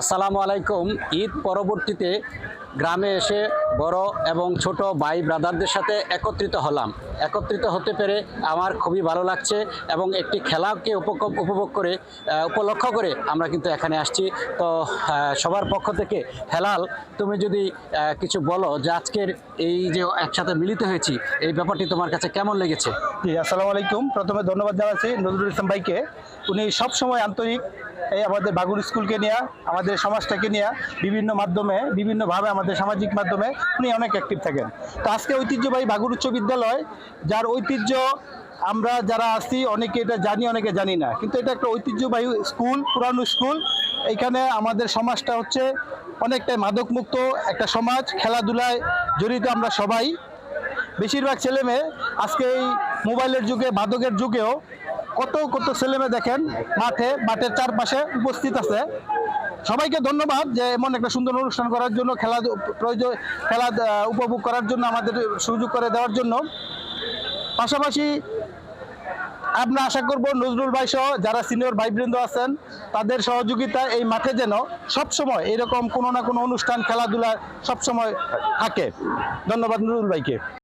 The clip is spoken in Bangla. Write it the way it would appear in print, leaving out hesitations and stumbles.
আসসালামু আলাইকুম। ঈদ পরবর্তীতে গ্রামে এসে বড় এবং ছোট ভাই ব্রাদারদের সাথে একত্রিত হতে পেরে আমার খুবই ভালো লাগছে এবং একটি খেলাকে উপভোগ করে উপলক্ষ করে আমরা কিন্তু এখানে আসছি। তো সবার পক্ষ থেকে হেলাল, তুমি যদি কিছু বলো যে আজকের এই যে একসাথে মিলিত হয়েছি, এই ব্যাপারটি তোমার কাছে কেমন লেগেছে? জি, আসসালামু আলাইকুম। প্রথমে ধন্যবাদ জানাচ্ছি নজরুল ইসলাম ভাইকে। উনি সবসময় আন্তরিক, এই আমাদের বাগুর স্কুলকে নিয়ে, আমাদের সমাজটাকে নিয়ে বিভিন্নভাবে আমাদের সামাজিক মাধ্যমে উনি অনেক অ্যাক্টিভ থাকেন। তো আজকে ঐতিহ্যবাহী বাগুর উচ্চ বিদ্যালয়, যার ঐতিহ্য আমরা যারা আছি অনেকে এটা জানি, অনেকে জানি না, কিন্তু এটা একটা ঐতিহ্যবাহী স্কুল, পুরানো স্কুল। এইখানে আমাদের সমাজটা হচ্ছে অনেকটাই মাদকমুক্ত একটা সমাজ, খেলাধুলায় জড়িত আমরা সবাই। বেশিরভাগ ছেলেমেয়ে আজকে এই মোবাইলের যুগে, মাদকের যুগেও কত কত ছেলেমেয়ে দেখেন মাঠের চারপাশে উপস্থিত আছে। সবাইকে ধন্যবাদ যে এমন একটা সুন্দর অনুষ্ঠান করার জন্য, খেলা উপভোগ করার জন্য আমাদের সুযোগ করে দেওয়ার জন্য। পাশাপাশি আমরা আশা করব নজরুল ভাই সহ যারা সিনিয়র ভাইবৃন্দ আছেন তাদের সহযোগিতায় এই মাঠে যেন সবসময় এরকম কোনো না কোনো অনুষ্ঠান, খেলাধুলা সবসময় থাকে। ধন্যবাদ নজরুল ভাইকে।